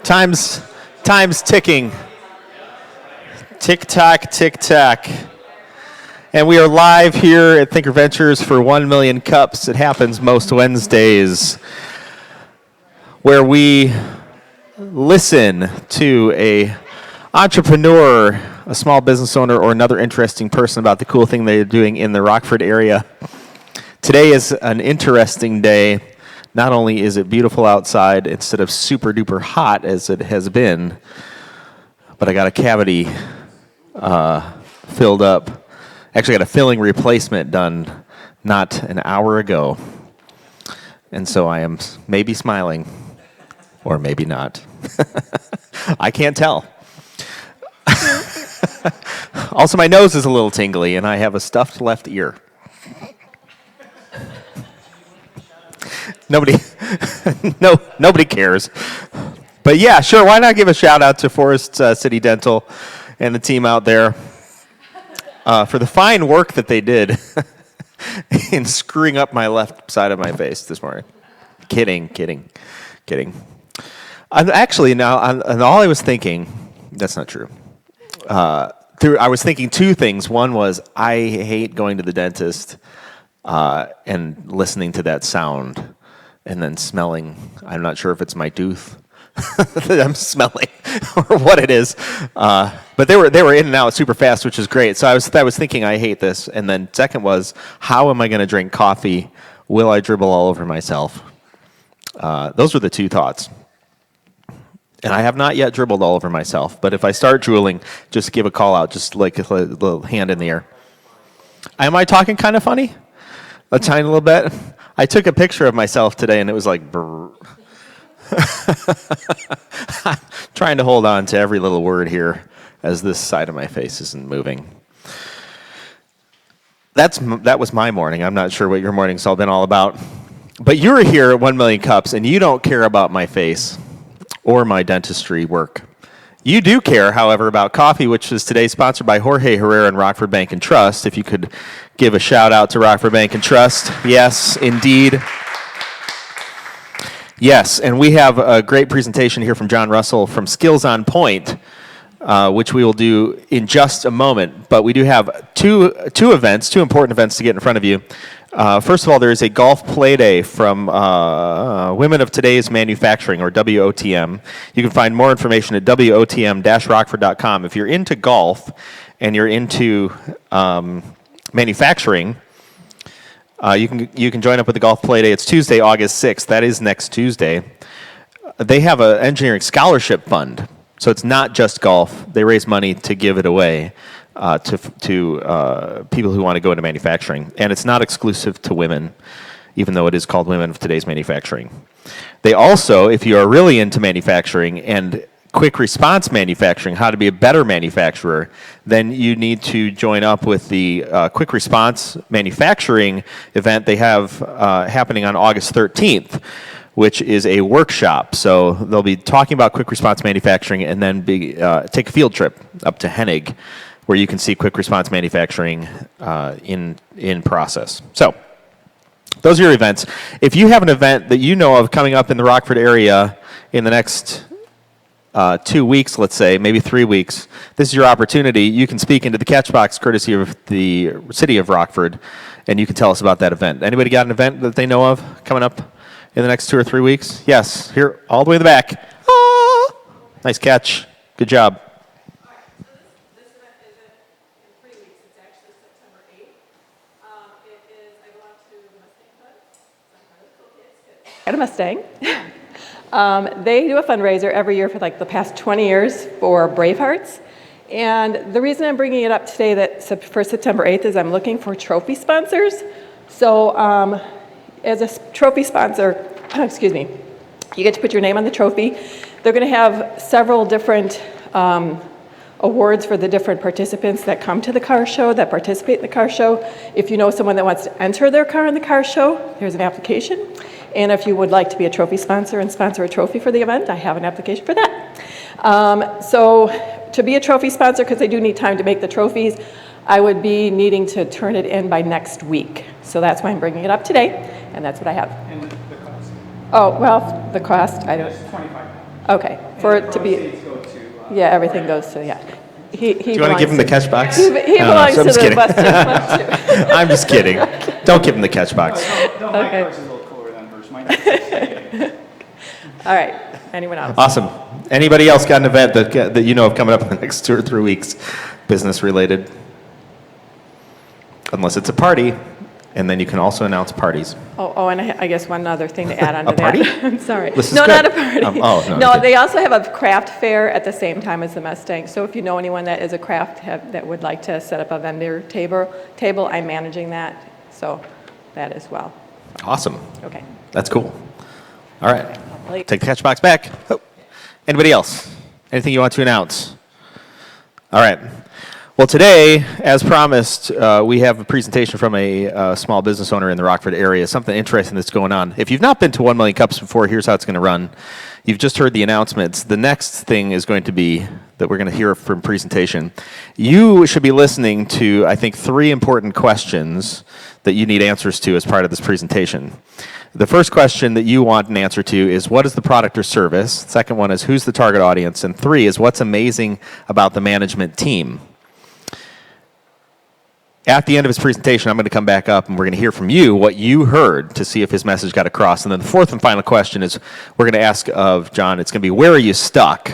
Time's ticking. Tick-tock, tick-tock. And we are live here at Thinker Ventures for 1 Million Cups. It happens most Wednesdays, where we listen to a entrepreneur, a small business owner, or another interesting person about the cool thing they're doing in the Rockford area. Today is an interesting day. Not only is it beautiful outside instead of super duper hot as it has been, but I got a cavity filled up. Actually got a filling replacement done not an hour ago. And so I am maybe smiling, or maybe not. I can't tell. Also, my nose is a little tingly, and I have a stuffed left ear. Nobody cares. But yeah, sure, why not give a shout out to Forest City Dental and the team out there for the fine work that they did in screwing up my left side of my face this morning. Kidding. Actually, now, and all I was thinking, that's not true. I was thinking two things. One was I hate going to the dentist and listening to that sound and then smelling. I'm not sure if it's my tooth that I'm smelling or what it is. But they were in and out super fast, which is great. So I was thinking I hate this. And then second was, how am I going to drink coffee? Will I dribble all over myself? Those were the two thoughts. And I have not yet dribbled all over myself. But if I start drooling, just give a call out, just like a little hand in the air. Am I talking kind of funny? A tiny little bit? I took a picture of myself today, and it was like, brr. I'm trying to hold on to every little word here as this side of my face isn't moving. That was my morning. I'm not sure what your morning's all been all about. But you're here at 1 Million Cups, and you don't care about my face or my dentistry work. You do care, however, about coffee, which is today sponsored by Jorge Herrera and Rockford Bank and Trust. If you could give a shout out to Rockford Bank and Trust. Yes, indeed. Yes, and we have a great presentation here from John Russell from Skills on Point, which we will do in just a moment. But we do have two important events to get in front of you. First of all, there is a golf play day from Women of Today's Manufacturing, or WOTM. You can find more information at WOTM-rockford.com. If you're into golf and you're into manufacturing, you can join up with the golf play day. It's Tuesday, August 6th. That is next Tuesday. They have an engineering scholarship fund, so it's not just golf. They raise money to give it away to people who want to go into manufacturing. And it's not exclusive to women, even though it is called Women of Today's Manufacturing. They also, if you are really into manufacturing and quick response manufacturing, how to be a better manufacturer, then you need to join up with the quick response manufacturing event they have happening on August 13th, which is a workshop. So they'll be talking about quick response manufacturing and then take a field trip up to Hennig, where you can see quick response manufacturing in process. So those are your events. If you have an event that you know of coming up in the Rockford area in the next 2 weeks, let's say, maybe 3 weeks, this is your opportunity. You can speak into the catch box courtesy of the city of Rockford, and you can tell us about that event. Anybody got an event that they know of coming up in the next 2 or 3 weeks? Yes, here, all the way in the back. Ah! Nice catch. Good job. Got a Mustang. They do a fundraiser every year for like the past 20 years for Bravehearts. And the reason I'm bringing it up today for September 8th is I'm looking for trophy sponsors. So as a trophy sponsor, excuse me, you get to put your name on the trophy. They're going to have several different awards for the different participants that come to the car show, that participate in the car show. If you know someone that wants to enter their car in the car show, there's an application. And if you would like to be a trophy sponsor and sponsor a trophy for the event, I have an application for that. So to be a trophy sponsor, because they do need time to make the trophies, I would be needing to turn it in by next week. So that's why I'm bringing it up today, and that's what I have. And the cost? Oh, well, the cost, I don't... It's $25. Okay, for it to be, yeah, everything goes to, yeah. Do you want to give him the catch box? He belongs I'm to just the kidding. Western Fund too. I'm just kidding. Don't give him the catch box. No, my Okay. car's a little cooler than hers. Mine is All right, anyone else? Awesome. Anybody else got an event that you know of coming up in the next 2 or 3 weeks, business related? Unless it's a party, and then you can also announce parties. And I guess one other thing to add on to A party? that. I'm sorry. This is No, good. not a party. No. No, they also have a craft fair at the same time as the Mustang. So if you know anyone that is a craft that would like to set up a vendor table, I'm managing that. So that as well. Awesome. Okay. That's cool. All right. Late. Take the catch box back. Oh. Anybody else? Anything you want to announce? All right. Well, today, as promised, we have a presentation from a small business owner in the Rockford area, something interesting that's going on. If you've not been to 1 Million Cups before, here's how it's going to run. You've just heard the announcements. The next thing is going to be that we're going to hear from presentation. You should be listening to, I think, 3 important questions that you need answers to as part of this presentation. The first question that you want an answer to is, what is the product or service? Second one is, who's the target audience? And 3 is, what's amazing about the management team? At the end of his presentation, I'm going to come back up and we're going to hear from you what you heard to see if his message got across. And then the fourth and final question is, we're going to ask of John, it's going to be, where are you stuck?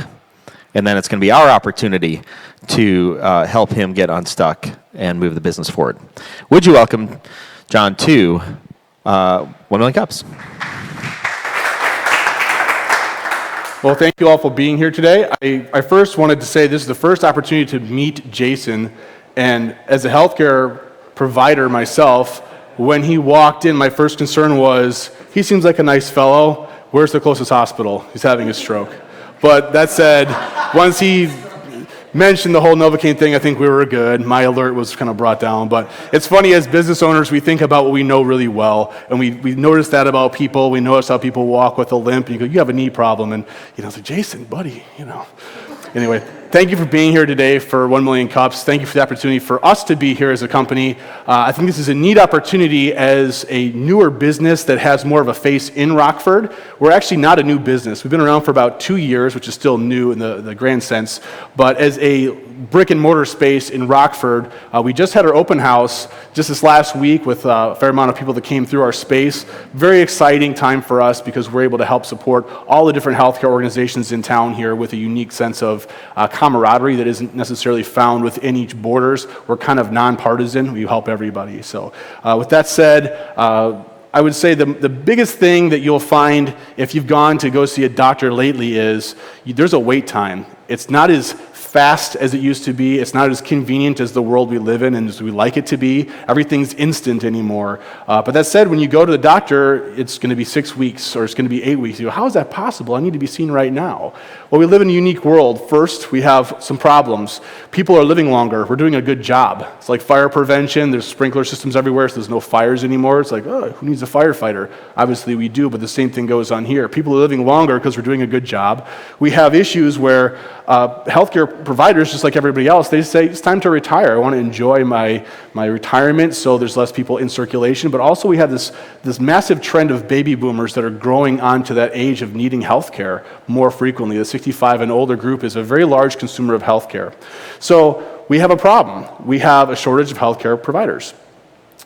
And then it's going to be our opportunity to help him get unstuck and move the business forward. Would you welcome John to 1 Million Cups? Well, thank you all for being here today. I first wanted to say this is the first opportunity to meet Jason. And as a healthcare provider myself, when he walked in, my first concern was, he seems like a nice fellow. Where's the closest hospital? He's having a stroke. But that said, once he mentioned the whole Novocaine thing, I think we were good. My alert was kind of brought down. But it's funny, as business owners, we think about what we know really well. And we notice that about people. We notice how people walk with a limp. And you go, you have a knee problem. And, it's like, Jason, buddy, Anyway, thank you for being here today for 1 Million Cups. Thank you for the opportunity for us to be here as a company. I think this is a neat opportunity as a newer business that has more of a face in Rockford. We're actually not a new business. We've been around for about 2 years, which is still new in the grand sense. But as a brick and mortar space in Rockford, we just had our open house just this last week with a fair amount of people that came through our space. Very exciting time for us because we're able to help support all the different healthcare organizations in town here with a unique sense of camaraderie that isn't necessarily found within each borders. We're kind of nonpartisan. We help everybody. So with that said, I would say the biggest thing that you'll find if you've gone to go see a doctor lately is there's a wait time. It's not as fast as it used to be. It's not as convenient as the world we live in and as we like it to be. Everything's instant anymore. But that said, when you go to the doctor, it's going to be 6 weeks or it's going to be 8 weeks. You go, how is that possible? I need to be seen right now. Well, we live in a unique world. First, we have some problems. People are living longer. We're doing a good job. It's like fire prevention. There's sprinkler systems everywhere, so there's no fires anymore. It's like, oh, who needs a firefighter? Obviously, we do, but the same thing goes on here. People are living longer because we're doing a good job. We have issues where healthcare providers, just like everybody else, they say, it's time to retire. I want to enjoy my retirement, so there's less people in circulation. But also we have this massive trend of baby boomers that are growing onto that age of needing healthcare more frequently. The 65 and older group is a very large consumer of healthcare. So we have a problem. We have a shortage of healthcare providers.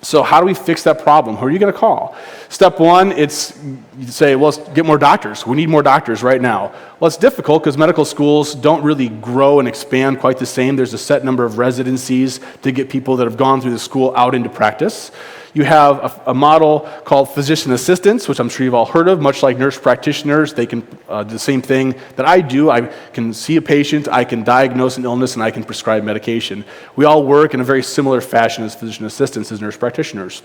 So how do we fix that problem? Who are you going to call? Step one, it's you say, well, let's get more doctors. We need more doctors right now. Well, it's difficult because medical schools don't really grow and expand quite the same. There's a set number of residencies to get people that have gone through the school out into practice. You have a model called physician assistants, which I'm sure you've all heard of, much like nurse practitioners. They can do the same thing that I do. I can see a patient, I can diagnose an illness, and I can prescribe medication. We all work in a very similar fashion as physician assistants, as nurse practitioners.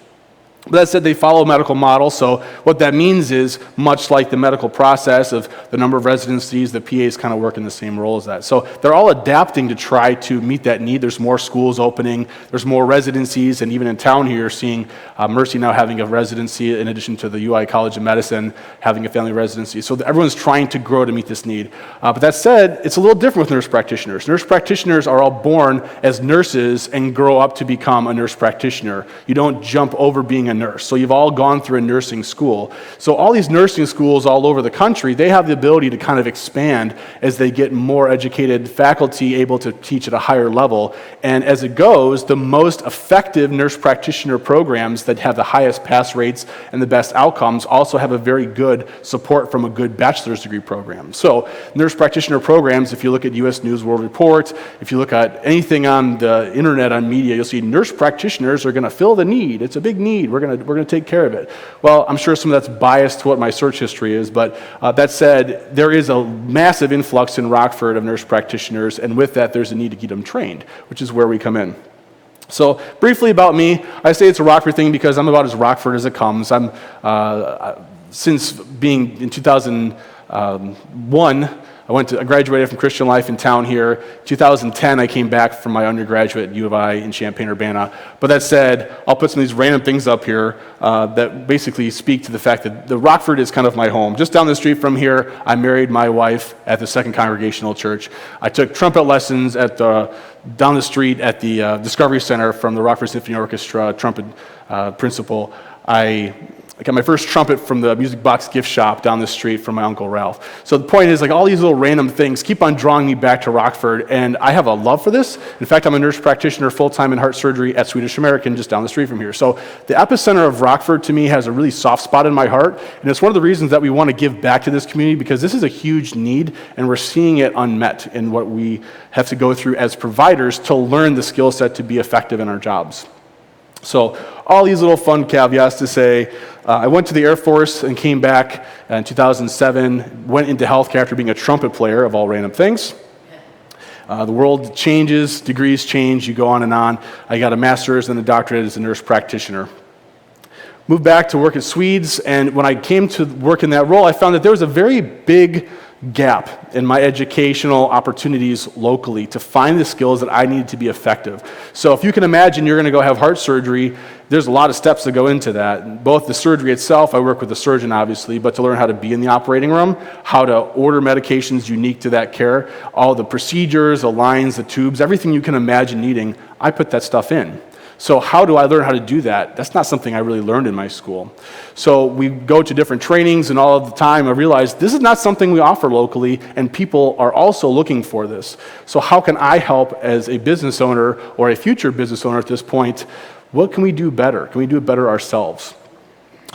But that said, they follow a medical model, so what that means is, much like the medical process of the number of residencies, the PAs kind of work in the same role as that. So they're all adapting to try to meet that need. There's more schools opening, there's more residencies, and even in town here, you're seeing Mercy now having a residency in addition to the UI College of Medicine having a family residency. So everyone's trying to grow to meet this need. But that said, it's a little different with nurse practitioners. Nurse practitioners are all born as nurses and grow up to become a nurse practitioner. You don't jump over being a a nurse. So you've all gone through a nursing school. So all these nursing schools all over the country, they have the ability to kind of expand as they get more educated faculty able to teach at a higher level. And as it goes, the most effective nurse practitioner programs that have the highest pass rates and the best outcomes also have a very good support from a good bachelor's degree program. So nurse practitioner programs, if you look at U.S. News World Report, if you look at anything on the internet, on media, you'll see nurse practitioners are going to fill the need. It's a big need. We're going to take care of it. Well, I'm sure some of that's biased to what my search history is, but that said, there is a massive influx in Rockford of nurse practitioners, and with that, there's a need to get them trained, which is where we come in. So briefly about me, I say it's a Rockford thing because I'm about as Rockford as it comes. I'm since being in 2001. I graduated from Christian Life in town here. 2010, I came back from my undergraduate at U of I in Champaign-Urbana. But that said, I'll put some of these random things up here that basically speak to the fact that the Rockford is kind of my home. Just down the street from here, I married my wife at the Second Congregational Church. I took trumpet lessons down the street at the Discovery Center from the Rockford Symphony Orchestra trumpet principal. I got my first trumpet from the Music Box gift shop down the street from my Uncle Ralph. So the point is, like, all these little random things keep on drawing me back to Rockford, and I have a love for this. In fact, I'm a nurse practitioner full-time in heart surgery at Swedish American just down the street from here. So the epicenter of Rockford, to me, has a really soft spot in my heart, and it's one of the reasons that we want to give back to this community, because this is a huge need, and we're seeing it unmet in what we have to go through as providers to learn the skill set to be effective in our jobs. So all these little fun caveats to say, I went to the Air Force and came back in 2007, went into healthcare after being a trumpet player, of all random things. The world changes, degrees change, you go on and on. I got a master's and a doctorate as a nurse practitioner. Moved back to work at Swedes, and when I came to work in that role, I found that there was a very big gap in my educational opportunities locally to find the skills that I needed to be effective. So if you can imagine you're going to go have heart surgery, there's a lot of steps that go into that. Both the surgery itself, I work with the surgeon obviously, but to learn how to be in the operating room, how to order medications unique to that care, all the procedures, the lines, the tubes, everything you can imagine needing, I put that stuff in. So how do I learn how to do that? That's not something I really learned in my school. So we go to different trainings, and all of the time I realized this is not something we offer locally, and people are also looking for this. So how can I help as a business owner or a future business owner at this point? What can we do better? Can we do it better ourselves?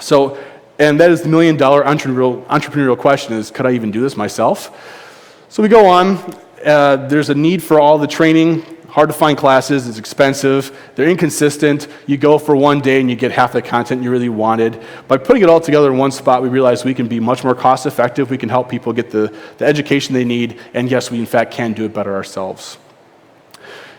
So, and that is the million-dollar entrepreneurial question is, could I even do this myself? So we go on. There's a need for all the training. Hard to find classes, it's expensive, they're inconsistent. You go for one day and you get half the content you really wanted. By putting it all together in one spot, we realized we can be much more cost effective, we can help people get the education they need, and yes, we in fact can do it better ourselves.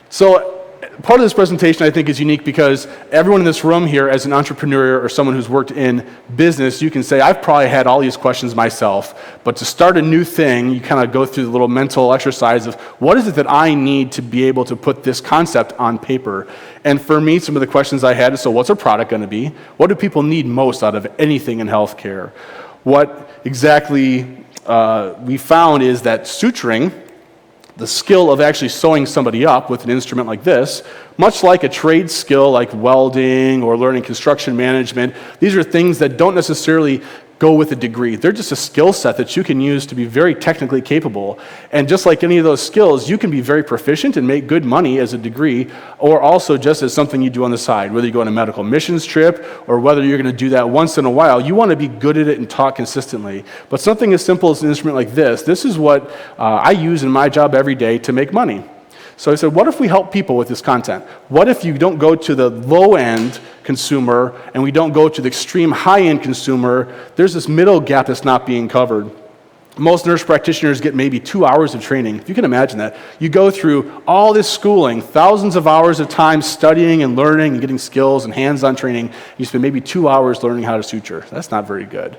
So part of this presentation I think is unique because everyone in this room here, as an entrepreneur or someone who's worked in business, you can say, I've probably had all these questions myself, but to start a new thing, you kind of go through the little mental exercise of what is it that I need to be able to put this concept on paper? And for me, some of the questions I had is, so what's our product going to be? What do people need most out of anything in healthcare? What exactly we found is that suturing, the skill of actually sewing somebody up with an instrument like this, much like a trade skill like welding or learning construction management, these are things that don't necessarily go with a degree. They're just a skill set that you can use to be very technically capable. And just like any of those skills, you can be very proficient and make good money as a degree, or also just as something you do on the side, whether you go on a medical missions trip or whether you're going to do that once in a while. You want to be good at it and taught consistently. But something as simple as an instrument like this is what I use in my job every day to make money. So I said, what if we help people with this content? What if you don't go to the low-end consumer and we don't go to the extreme high-end consumer? There's this middle gap that's not being covered. Most nurse practitioners get maybe 2 hours of training. If you can imagine that. You go through all this schooling, thousands of hours of time studying and learning and getting skills and hands-on training. You spend maybe 2 hours learning how to suture. That's not very good.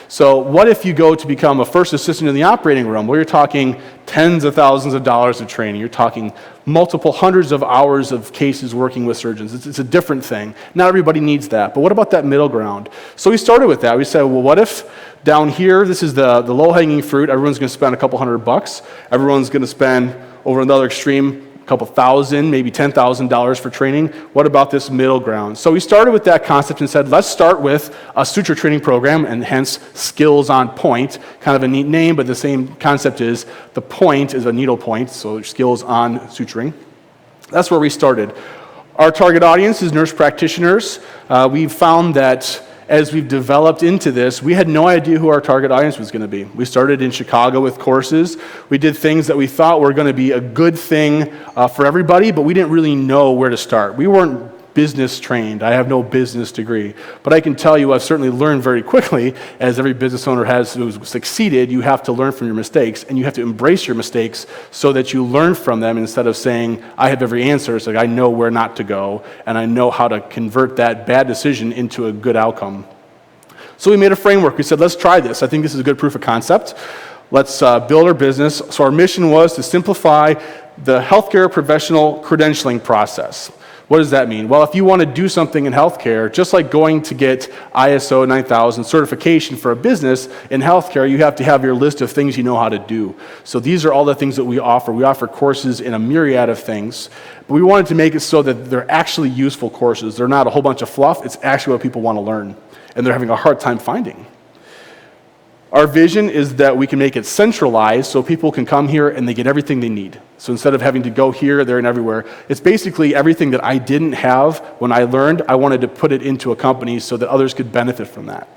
So what if you go to become a first assistant in the operating room, where you're talking tens of thousands of dollars of training. You're talking multiple hundreds of hours of cases working with surgeons. It's a different thing. Not everybody needs that. But what about that middle ground? So we started with that. We said, well, what if down here, this is the low-hanging fruit. Everyone's going to spend a couple $100. Everyone's going to spend, over another extreme, a couple thousand, maybe $10,000 for training. What about this middle ground? So we started with that concept and said, let's start with a suture training program, and hence Skills on Point. Kind of a neat name, but the same concept is the point is a needle point, so skills on suturing. That's where we started. Our target audience is nurse practitioners. We've found that as we've developed into this, we had no idea who our target audience was going to be. We started in Chicago with courses. We did things that we thought were going to be a good thing for everybody, but we didn't really know where to start. We weren't business trained. I have no business degree. But I can tell you I've certainly learned very quickly, as every business owner has who's succeeded, you have to learn from your mistakes, and you have to embrace your mistakes so that you learn from them instead of saying, I have every answer. It's like, I know where not to go, and I know how to convert that bad decision into a good outcome. So we made a framework. We said, let's try this. I think this is a good proof of concept. Let's build our business. So our mission was to simplify the healthcare professional credentialing process. What does that mean? Well, if you want to do something in healthcare, just like going to get ISO 9000 certification for a business in healthcare, you have to have your list of things you know how to do. So these are all the things that we offer. We offer courses in a myriad of things, but we wanted to make it so that they're actually useful courses. They're not a whole bunch of fluff. It's actually what people want to learn, and they're having a hard time finding. Our vision is that we can make it centralized so people can come here and they get everything they need. So instead of having to go here, there, and everywhere, it's basically everything that I didn't have when I learned. I wanted to put it into a company so that others could benefit from that.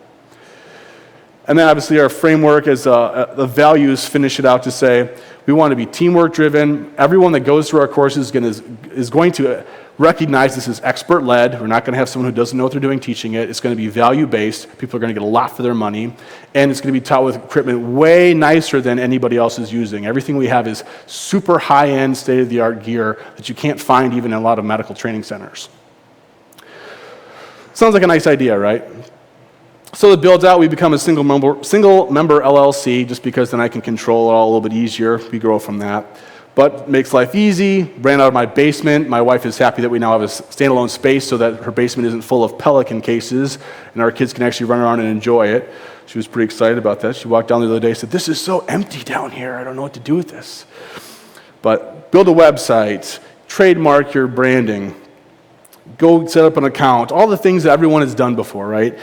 And then obviously our framework as the values finish it out to say, we want to be teamwork driven. Everyone that goes through our courses is going to recognize this is expert-led. We're not going to have someone who doesn't know what they're doing teaching it. It's going to be value-based. People are going to get a lot for their money. And it's going to be taught with equipment way nicer than anybody else is using. Everything we have is super high-end, state-of-the-art gear that you can't find even in a lot of medical training centers. Sounds like a nice idea, right? So it builds out, we become a single member LLC, just because then I can control it all a little bit easier. We grow from that. But makes life easy. Ran out of my basement. My wife is happy that we now have a standalone space so that her basement isn't full of Pelican cases and our kids can actually run around and enjoy it. She was pretty excited about that. She walked down the other day and said, this is so empty down here. I don't know what to do with this. But build a website, trademark your branding, go set up an account, all the things that everyone has done before, right?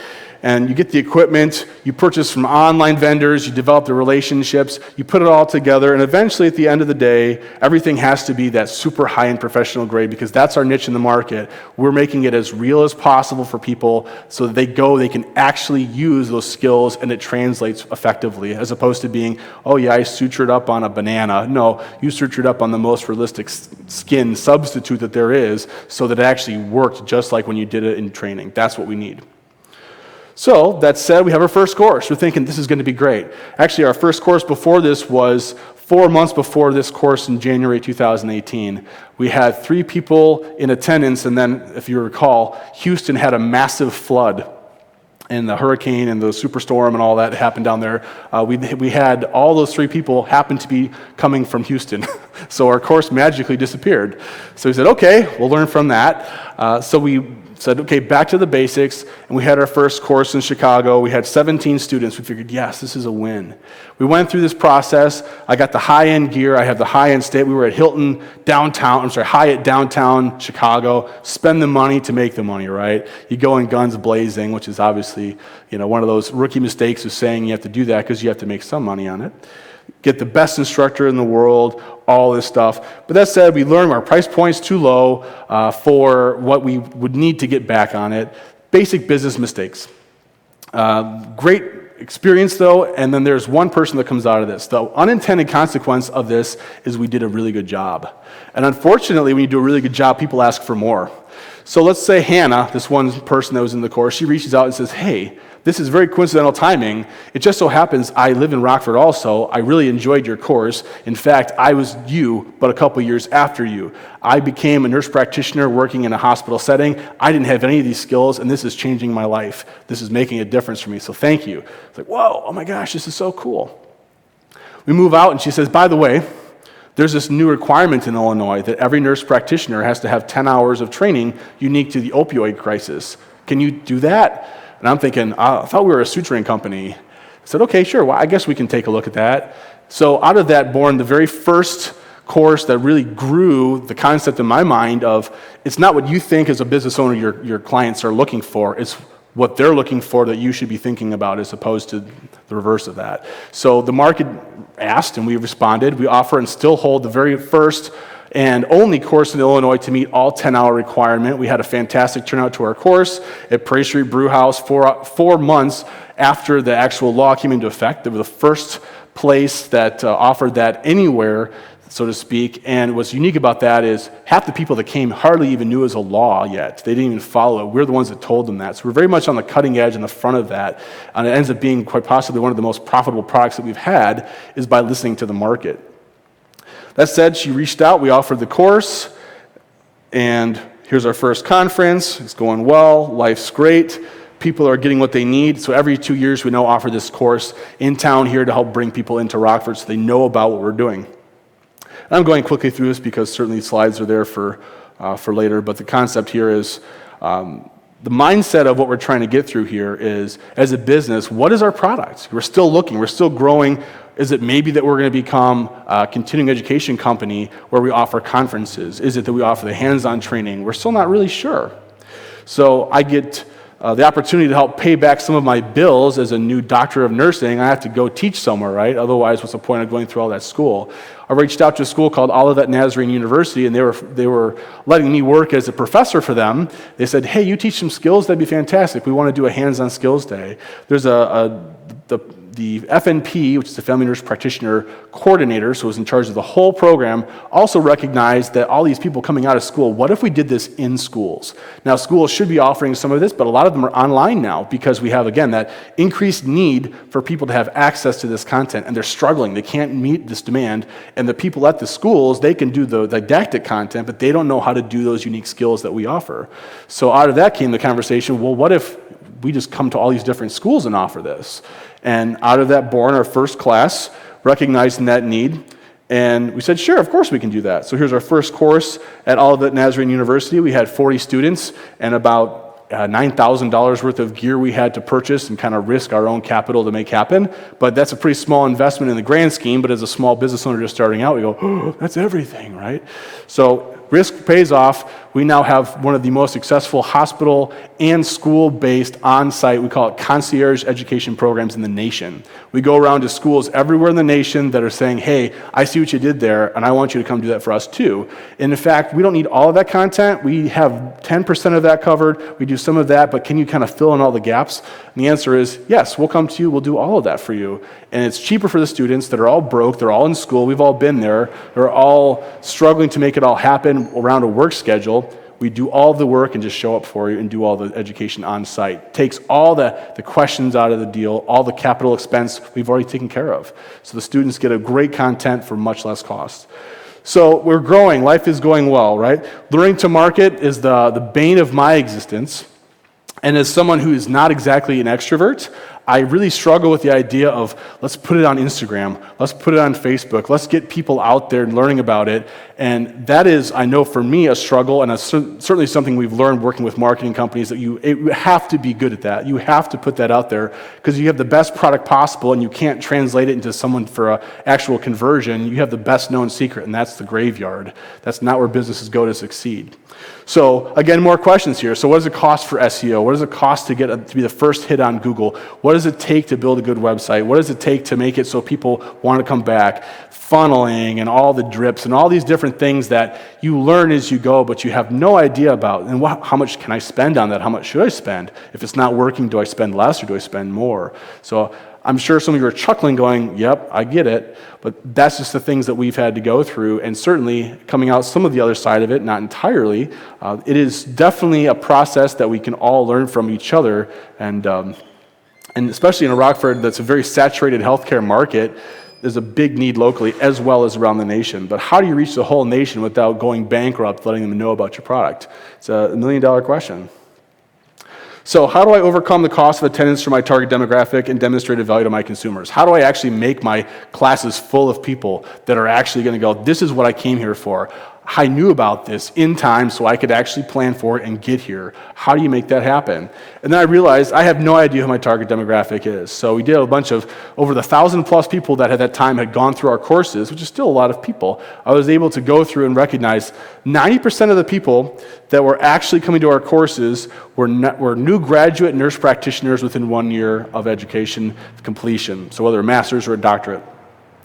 And you get the equipment, you purchase from online vendors, you develop the relationships, you put it all together, and eventually at the end of the day, everything has to be that super high-end professional grade because that's our niche in the market. We're making it as real as possible for people so that they can actually use those skills and it translates effectively, as opposed to being, oh yeah, I sutured up on a banana. No, you sutured up on the most realistic skin substitute that there is so that it actually worked just like when you did it in training. That's what we need. So, that said, we have our first course. We're thinking this is going to be great. Actually, our first course before this was 4 months before this course in January 2018. We had 3 people in attendance, and then, if you recall, Houston had a massive flood. And the hurricane and the superstorm and all that happened down there. We had all those 3 people happen to be coming from Houston. So our course magically disappeared. So we said, okay, we'll learn from that. So we said, okay, back to the basics. And we had our first course in Chicago. We had 17 students. We figured, yes, this is a win. We went through this process. I got the high-end gear. I have the high-end state. We were at Hyatt downtown Chicago. Spend the money to make the money, right? You go in guns blazing, which is obviously, one of those rookie mistakes of saying you have to do that because you have to make some money on it. Get the best instructor in the world, all this stuff. But that said, we learned our price point's too low for what we would need to get back on it. Basic business mistakes. Great experience, though, and then there's one person that comes out of this. The unintended consequence of this is we did a really good job. And unfortunately, when you do a really good job, people ask for more. So let's say Hannah, this one person that was in the course, she reaches out and says, hey, this is very coincidental timing. It just so happens I live in Rockford also. I really enjoyed your course. In fact, I was you, but a couple years after you. I became a nurse practitioner working in a hospital setting. I didn't have any of these skills, and this is changing my life. This is making a difference for me, so thank you. It's like, whoa, oh my gosh, this is so cool. We move out, and she says, by the way, there's this new requirement in Illinois that every nurse practitioner has to have 10 hours of training unique to the opioid crisis. Can you do that? And I'm thinking, I thought we were a suturing company. I said, okay, sure, well, I guess we can take a look at that. So out of that born the very first course that really grew the concept in my mind of it's not what you think as a business owner your clients are looking for, it's what they're looking for that you should be thinking about as opposed to the reverse of that. So the market asked and we responded. We offer and still hold the very first and only course in Illinois to meet all 10-hour requirement. We had a fantastic turnout to our course at Prairie Street Brew House 4 months after the actual law came into effect. They were the first place that offered that anywhere, so to speak, and what's unique about that is half the people that came hardly even knew it was a law yet. They didn't even follow it. We're the ones that told them that. So we're very much on the cutting edge in the front of that, and it ends up being quite possibly one of the most profitable products that we've had is by listening to the market. That said, she reached out, we offered the course, and here's our first conference. It's going well, life's great. People are getting what they need. So every 2 years we now offer this course in town here to help bring people into Rockford so they know about what we're doing. And I'm going quickly through this because certainly slides are there for later, but the concept here is the mindset of what we're trying to get through here is, as a business, what is our product? We're still looking, we're still growing. Is it maybe that we're going to become a continuing education company where we offer conferences? Is it that we offer the hands-on training? We're still not really sure. So I get the opportunity to help pay back some of my bills as a new doctor of nursing. I have to go teach somewhere, right? Otherwise, what's the point of going through all that school? I reached out to a school called Olivet Nazarene University, and they were letting me work as a professor for them. They said, hey, you teach some skills? That'd be fantastic. We want to do a hands-on skills day. There's the FNP, which is the Family Nurse Practitioner Coordinator, so was in charge of the whole program, also recognized that all these people coming out of school, what if we did this in schools? Now, schools should be offering some of this, but a lot of them are online now because we have, again, that increased need for people to have access to this content, and they're struggling. They can't meet this demand, and the people at the schools, they can do the didactic content, but they don't know how to do those unique skills that we offer. So out of that came the conversation, well, what if we just come to all these different schools and offer this? And out of that born our first class, recognizing that need, and we said, sure, of course we can do that. So here's our first course at Olivet Nazarene University. We had 40 students and about $9,000 worth of gear we had to purchase and kind of risk our own capital to make happen. But that's a pretty small investment in the grand scheme, but as a small business owner just starting out, we go, oh, that's everything, right? So risk pays off. We now have one of the most successful hospital and school-based on-site, we call it concierge education programs in the nation. We go around to schools everywhere in the nation that are saying, hey, I see what you did there, and I want you to come do that for us too. And in fact, we don't need all of that content. We have 10% of that covered. We do some of that, but can you kind of fill in all the gaps? And the answer is, yes, we'll come to you. We'll do all of that for you. And it's cheaper for the students that are all broke. They're all in school. We've all been there. They're all struggling to make it all happen around a work schedule. We do all the work and just show up for you and do all the education on site. Takes all the questions out of the deal, all the capital expense we've already taken care of. So the students get a great content for much less cost. So we're growing. Life is going well, right? Learning to market is the bane of my existence. And as someone who is not exactly an extrovert, I really struggle with the idea of let's put it on Instagram, let's put it on Facebook, let's get people out there learning about it. And that is, I know for me, a struggle, and certainly something we've learned working with marketing companies, that you have to be good at that. You have to put that out there because you have the best product possible and you can't translate it into someone for an actual conversion. You have the best known secret, and that's the graveyard. That's not where businesses go to succeed. So again, more questions here. So what does it cost for SEO? What does it cost to be the first hit on Google? What does it take to build a good website? What does it take to make it so people want to come back? Funneling and all the drips and all these different things that you learn as you go, but you have no idea about. And how much can I spend on that? How much should I spend? If it's not working, do I spend less or do I spend more? So I'm sure some of you are chuckling going, yep, I get it. But that's just the things that we've had to go through. And certainly coming out some of the other side of it, not entirely, it is definitely a process that we can all learn from each other. And especially in a Rockford that's a very saturated healthcare market, there's a big need locally as well as around the nation. But how do you reach the whole nation without going bankrupt, letting them know about your product? It's a $1 million question. So how do I overcome the cost of attendance for my target demographic and demonstrated value to my consumers? How do I actually make my classes full of people that are actually going to go, this is what I came here for? I knew about this in time so I could actually plan for it and get here. How do you make that happen? And then I realized I have no idea who my target demographic is. So we did a bunch of, over the 1,000 plus people that at that time had gone through our courses, which is still a lot of people. I was able to go through and recognize 90% of the people that were actually coming to our courses were new graduate nurse practitioners within 1 year of education completion. So whether a master's or a doctorate.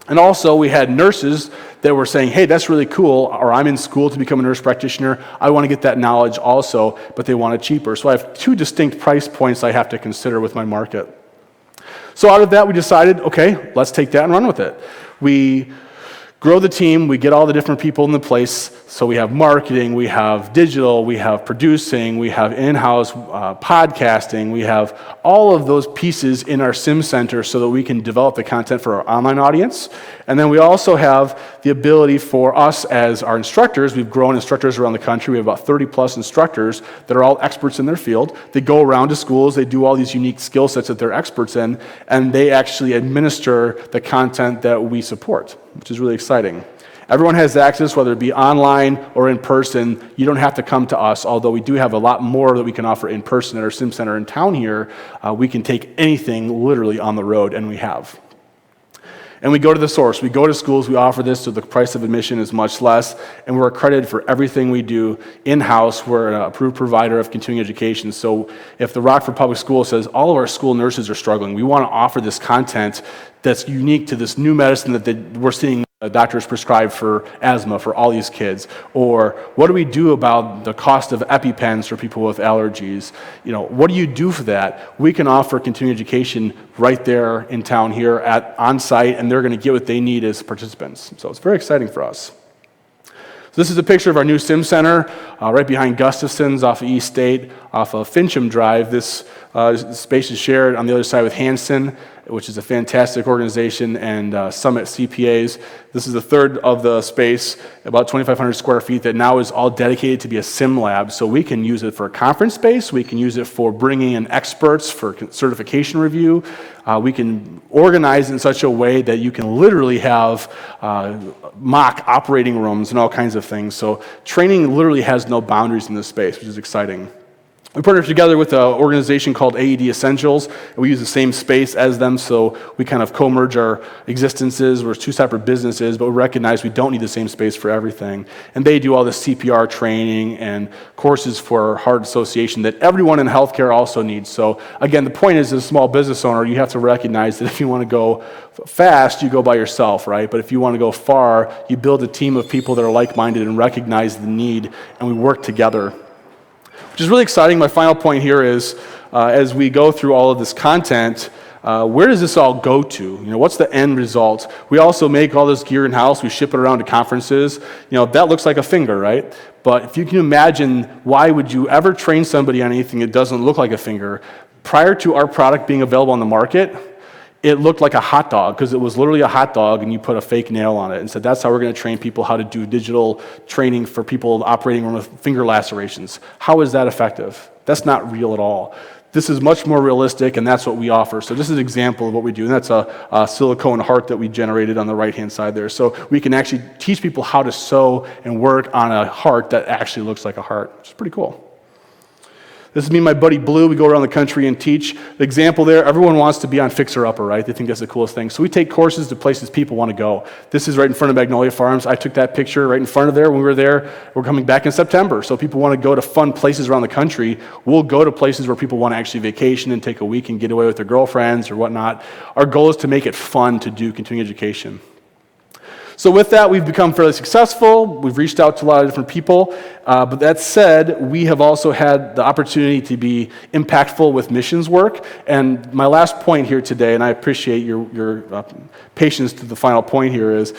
And also, we had nurses that were saying, hey, that's really cool, or I'm in school to become a nurse practitioner. I want to get that knowledge also, but they want it cheaper. So I have two distinct price points I have to consider with my market. So out of that, we decided, okay, let's take that and run with it. We grow the team, we get all the different people in the place. So we have marketing, we have digital, we have producing, we have in-house podcasting, we have all of those pieces in our sim center so that we can develop the content for our online audience. And then we also have the ability for us as our instructors. We've grown instructors around the country. We have about 30 plus instructors that are all experts in their field. They go around to schools, they do all these unique skill sets that they're experts in, and they actually administer the content that we support, which is really exciting. Everyone has access, whether it be online or in person. You don't have to come to us, although we do have a lot more that we can offer in person at our sim center in town here. We can take anything literally on the road, and we have. And we go to the source. We go to schools. We offer this so the price of admission is much less, and we're accredited for everything we do in-house. We're an approved provider of continuing education. So if the Rockford Public School says all of our school nurses are struggling, we want to offer this content that's unique to this new medicine that we're seeing doctors prescribe for asthma for all these kids. Or what do we do about the cost of EpiPens for people with allergies? What do you do for that? We can offer continuing education right there in town here on site, and they're going to get what they need as participants. So it's very exciting for us. So this is a picture of our new sim center right behind Gustafson's off of East State, off of Fincham Drive. This space is shared on the other side with Hanson, which is a fantastic organization, and Summit CPAs. This is the third of the space, about 2,500 square feet, that now is all dedicated to be a sim lab. So we can use it for a conference space. We can use it for bringing in experts for certification review. We can organize in such a way that you can literally have mock operating rooms and all kinds of things. So training literally has no boundaries in this space, which is exciting. We partnered together with an organization called AED Essentials, and we use the same space as them, so we kind of co-merge our existences. We're two separate businesses, but we recognize we don't need the same space for everything. And they do all the CPR training and courses for heart association that everyone in healthcare also needs. So again, the point is, as a small business owner, you have to recognize that if you want to go fast, you go by yourself, right? But if you want to go far, you build a team of people that are like-minded and recognize the need, and we work together. Which is really exciting. My final point here is, as we go through all of this content, where does this all go to? What's the end result? We also make all this gear in-house. We ship it around to conferences. That looks like a finger, right? But if you can imagine, why would you ever train somebody on anything that doesn't look like a finger? Prior to our product being available on the market, it looked like a hot dog, because it was literally a hot dog and you put a fake nail on it and said, that's how we're going to train people how to do digital training for people operating with finger lacerations. How is that effective? That's not real at all. This is much more realistic, and that's what we offer. So this is an example of what we do, and that's a silicone heart that we generated on the right-hand side there. So we can actually teach people how to sew and work on a heart that actually looks like a heart, which is pretty cool. This is me and my buddy Blue. We go around the country and teach. The example there, everyone wants to be on Fixer Upper, right? They think that's the coolest thing. So we take courses to places people want to go. This is right in front of Magnolia Farms. I took that picture right in front of there when we were there. We're coming back in September. So people want to go to fun places around the country. We'll go to places where people want to actually vacation and take a week and get away with their girlfriends or whatnot. Our goal is to make it fun to do continuing education. So with that, we've become fairly successful. We've reached out to a lot of different people. But that said, we have also had the opportunity to be impactful with missions work. And my last point here today, and I appreciate your patience to the final point here, is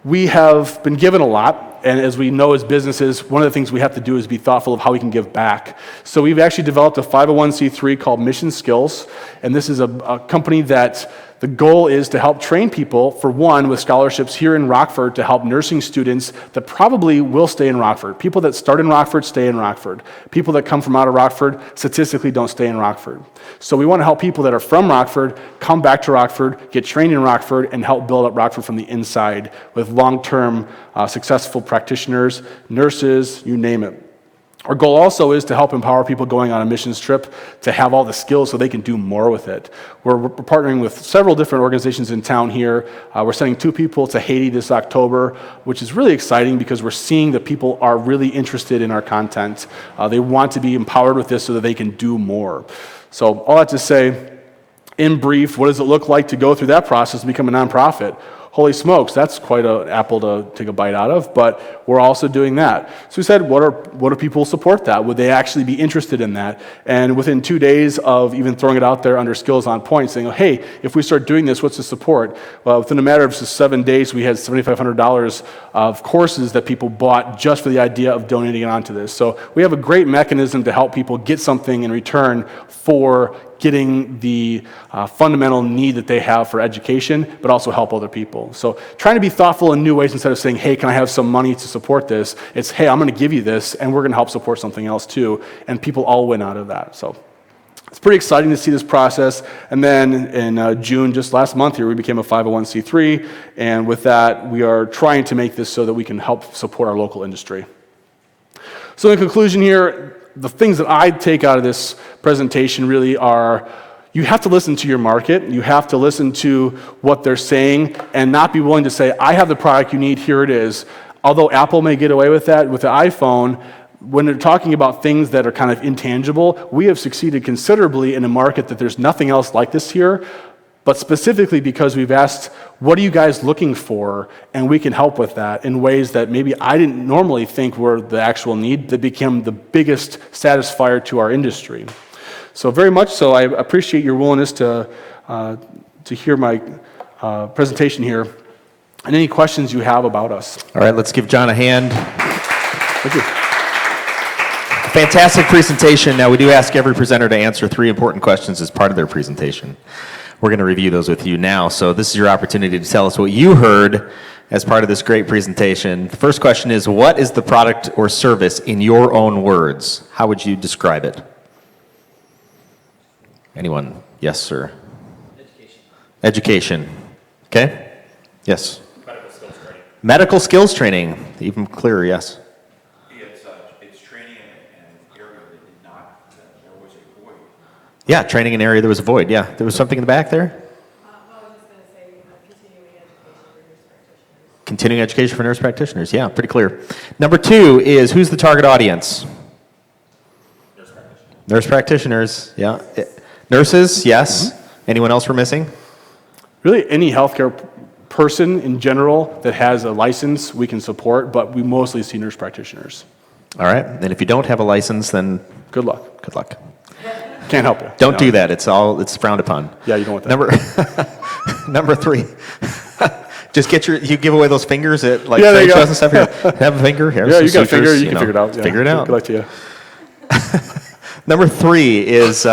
we have been given a lot. And as we know as businesses, one of the things we have to do is be thoughtful of how we can give back. So we've actually developed a 501c3 called Mission Skills. And this is a company that The goal is to help train people, for one, with scholarships here in Rockford to help nursing students that probably will stay in Rockford. People that start in Rockford stay in Rockford. People that come from out of Rockford statistically don't stay in Rockford. So we want to help people that are from Rockford come back to Rockford, get trained in Rockford, and help build up Rockford from the inside with long-term successful practitioners, nurses, you name it. Our goal also is to help empower people going on a missions trip to have all the skills so they can do more with it. We're partnering with several different organizations in town here. We're sending 2 people to Haiti this October, which is really exciting because we're seeing that people are really interested in our content. They want to be empowered with this so that they can do more. So all that to say, in brief, what does it look like to go through that process and become a nonprofit? Holy smokes, that's quite an apple to take a bite out of, but we're also doing that. So we said, what do people support that? Would they actually be interested in that? And within 2 days of even throwing it out there under Skills on Point, saying, hey, if we start doing this, what's the support? Well, within a matter of just 7 days, we had $7,500 of courses that people bought just for the idea of donating it onto this. So we have a great mechanism to help people get something in return for getting the fundamental need that they have for education, but also help other people. So trying to be thoughtful in new ways instead of saying, hey, can I have some money to support this? It's, hey, I'm going to give you this, and we're going to help support something else too, and people all win out of that. So it's pretty exciting to see this process. And then in June, just last month here, we became a 501c3, and with that, we are trying to make this so that we can help support our local industry. So in conclusion here, the things that I take out of this presentation really are, you have to listen to your market, you have to listen to what they're saying, and not be willing to say, I have the product you need, here it is. Although Apple may get away with that with the iPhone, when they're talking about things that are kind of intangible, we have succeeded considerably in a market that there's nothing else like this here, but specifically because we've asked, what are you guys looking for? And we can help with that in ways that maybe I didn't normally think were the actual need that became the biggest satisfier to our industry. So very much so, I appreciate your willingness to hear my presentation here and any questions you have about us. All right, let's give John a hand. Thank you. Fantastic presentation. Now, we do ask every presenter to answer 3 important questions as part of their presentation. We're going to review those with you now. So this is your opportunity to tell us what you heard as part of this great presentation. The first question is, what is the product or service in your own words? How would you describe it? Anyone? Yes, sir. Education. Okay? Yes. Medical skills training. Medical skills training. Even clearer, yes. It's training in an area that did not, there was a void. Yeah, training in an area there was a void. Yeah. There was something in the back there? I was just going to say continuing education for nurse practitioners. Continuing education for nurse practitioners. Yeah, pretty clear. Number 2 is, who's the target audience? Nurse practitioners. Nurse practitioners. Yeah. Nurses, yes. Mm-hmm. Anyone else we're missing? Really, any healthcare person in general that has a license we can support, but we mostly see nurse practitioners. All right. And if you don't have a license, then Good luck. good luck. Can't help you. Don't do that. It's frowned upon. Yeah, you don't want that. Number 3. Just you give away those fingers at like Yeah, there trade you go. shows and stuff. Here, have a finger. Here's Yeah, some you got a finger. sutures, You can figure it out. Yeah. Figure it out. Good luck to you. Number 3 is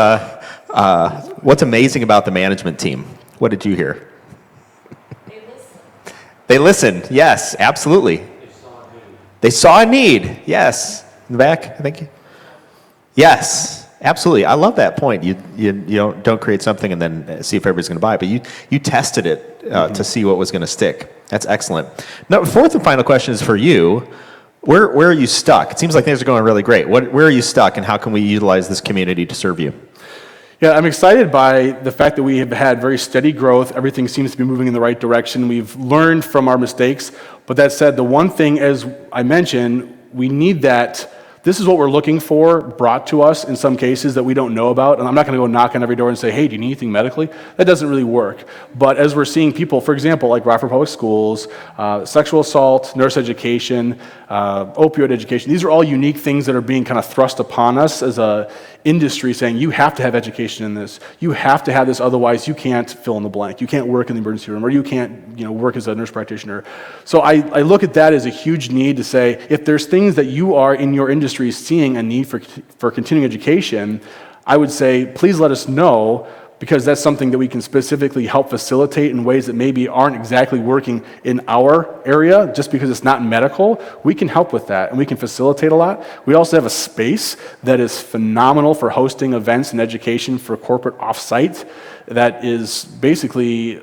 what's amazing about the management team? What did you hear? They listened. Yes, absolutely. They saw a need. Yes. In the back, I think. Yes, absolutely. I love that point. You don't create something and then see if everybody's going to buy it, but you tested it to see what was going to stick. That's excellent. Now, 4th and final question is for you. Where are you stuck? It seems like things are going really great. Where are you stuck, and how can we utilize this community to serve you? Yeah, I'm excited by the fact that we have had very steady growth. Everything seems to be moving in the right direction. We've learned from our mistakes. But that said, the one thing, as I mentioned, we need that. This is what we're looking for brought to us in some cases that we don't know about. And I'm not going to go knock on every door and say, hey, do you need anything medically? That doesn't really work. But as we're seeing people, for example, like Rockford Public Schools, sexual assault, nurse education, opioid education, these are all unique things that are being kind of thrust upon us as a industry saying, you have to have education in this. You have to have this, otherwise you can't fill in the blank. You can't work in the emergency room, or you can't work as a nurse practitioner. So I look at that as a huge need to say, if there's things that you are in your industry seeing a need for continuing education, I would say, please let us know. because that's something that we can specifically help facilitate in ways that maybe aren't exactly working in our area, just because it's not medical. We can help with that, and we can facilitate a lot. We also have a space that is phenomenal for hosting events and education for corporate offsite that is basically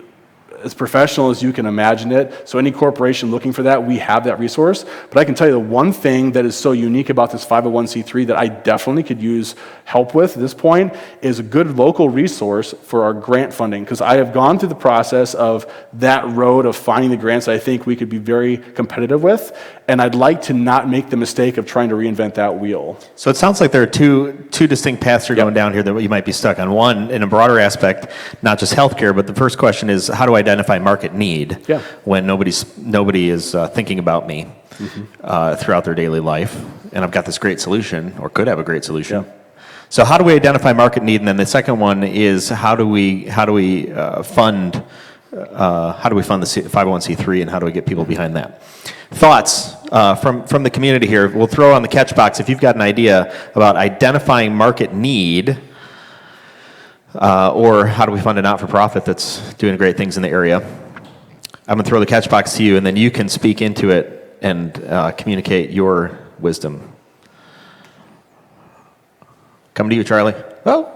as professional as you can imagine it. So any corporation looking for that, we have that resource. But I can tell you the one thing that is so unique about this 501c3 that I definitely could use help with at this point is a good local resource for our grant funding, because I have gone through the process of that road of finding the grants that I think we could be very competitive with, and I'd like to not make the mistake of trying to reinvent that wheel. So it sounds like there are two distinct paths you're going down here that you might be stuck on. One, in a broader aspect, not just healthcare, but the first question is, how do I identify market need when nobody is thinking about me throughout their daily life, and I've got this great solution, or could have a great solution. So how do we identify market need? And then the second one is, how do we fund the 501c3, and how do we get people behind that? Thoughts from the community here. We'll throw on the catch box if you've got an idea about identifying market need, or how do we fund a not-for-profit that's doing great things in the area. I'm going to throw the catch box to you, and then you can speak into it and communicate your wisdom. Come to you, Charlie. Well,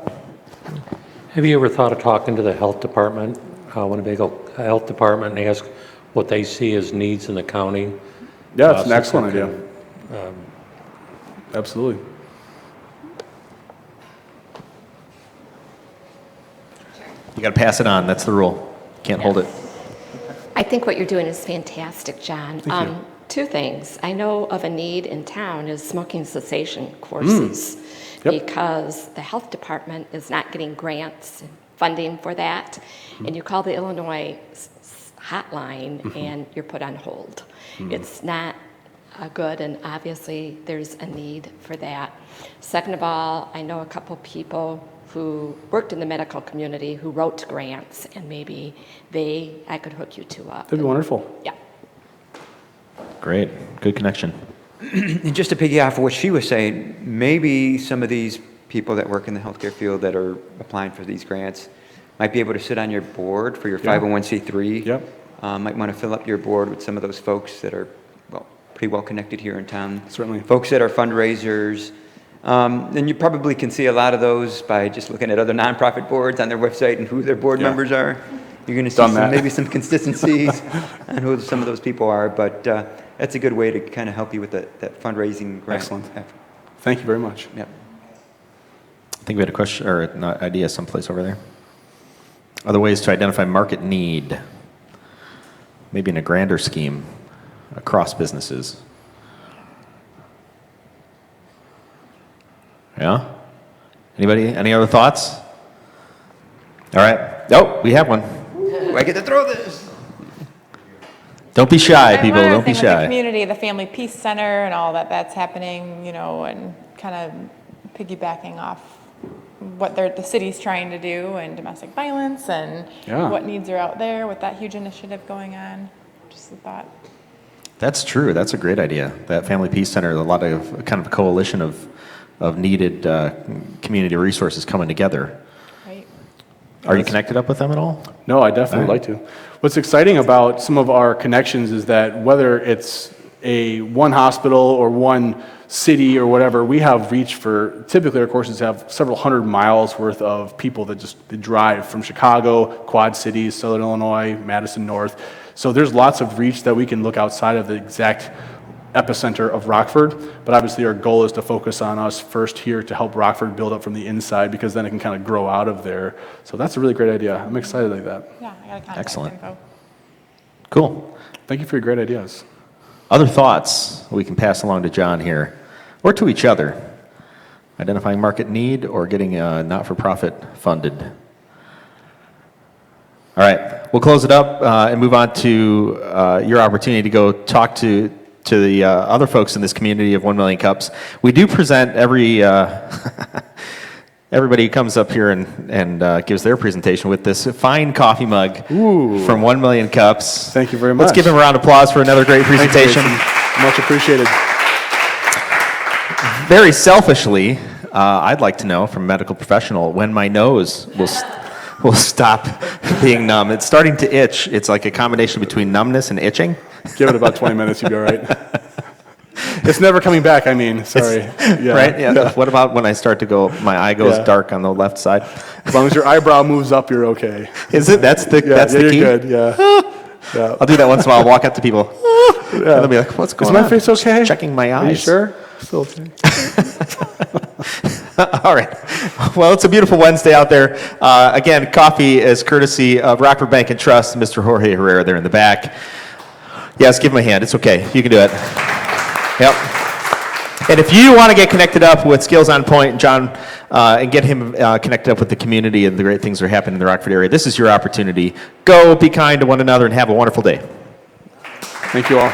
have you ever thought of talking to the health department, Winnebago Health Department, and ask what they see as needs in the county? Yeah, it's an excellent idea. Absolutely. You got to pass it on. That's the rule. Can't hold it. I think what you're doing is fantastic, John. Thank you. Two things. I know of a need in town is smoking cessation courses because the health department is not getting grants and funding for that. And you call the Illinois hotline and you're put on hold. It's not good, and obviously there's a need for that. Second of all, I know a couple people who worked in the medical community who wrote grants, and maybe I could hook you two up. That'd be wonderful. Yeah. Great. Good connection. And just to piggyback off what she was saying, maybe some of these people that work in the healthcare field that are applying for these grants might be able to sit on your board for your 501c3. Yep. Might want to fill up your board with some of those folks that are pretty well connected here in town. Certainly. Folks that are fundraisers. And you probably can see a lot of those by just looking at other nonprofit boards on their website and who their board members are. You're going to see maybe some consistencies on who some of those people are, but that's a good way to kind of help you with that fundraising grant. Excellent. effort. Thank you very much. Yep. I think we had a question or an idea someplace over there. Other ways to identify market need, maybe in a grander scheme across businesses. Yeah? Anybody? Any other thoughts? All right. Oh, we have one. I get to throw this. Don't be shy, people. One other Don't be thing with the shy. community, the Family Peace Center and all that's happening, and kind of piggybacking off what the city's trying to do, and domestic violence, and what needs are out there with that huge initiative going on. Just a thought. That's true. That's a great idea. That Family Peace Center, a lot of kind of a coalition of needed community resources coming together. Right. Are you connected up with them at all? No, I definitely would like to. What's exciting about some of our connections is that whether it's one hospital or one city or whatever, we have reach for, typically our courses have several hundred miles worth of people that they drive from Chicago, Quad Cities, Southern Illinois, Madison North. So there's lots of reach that we can look outside of the exact epicenter of Rockford, but obviously our goal is to focus on us first here to help Rockford build up from the inside, because then it can kind of grow out of there. So that's a really great idea. I'm excited like that. Yeah, I got a contact Excellent. info. Cool. Thank you for your great ideas. Other thoughts we can pass along to John here, or to each other? Identifying market need or getting not-for-profit funded? All right, we'll close it up and move on to your opportunity to go talk to the other folks in this community of 1 Million Cups. We do present everybody who comes up here and gives their presentation with this fine coffee mug from 1 Million Cups. Thank you very much. Let's give him a round of applause for another great presentation. Much appreciated. Very selfishly, I'd like to know from a medical professional when my nose will stop being numb. It's starting to itch. It's like a combination between numbness and itching. Give it about 20 minutes, you'll be all right. It's never coming back, I mean, sorry. Yeah. Right? Yeah. What about when I start to go, my eye goes dark on the left side? As long as your eyebrow moves up, you're okay. Is it? That's the key? You're good, yeah. I'll do that once in a while. I'll walk up to people. And they'll be like, what's going on? Is my face okay? Just checking my eyes. Are you sure? Still okay. All right. Well, it's a beautiful Wednesday out there. Again, coffee is courtesy of Rockford Bank and Trust, Mr. Jorge Herrera there in the back. Yes, give him a hand. It's okay. You can do it. Yep. And if you want to get connected up with Skills on Point, John, and get him connected up with the community and the great things that are happening in the Rockford area, this is your opportunity. Go, be kind to one another, and have a wonderful day. Thank you all.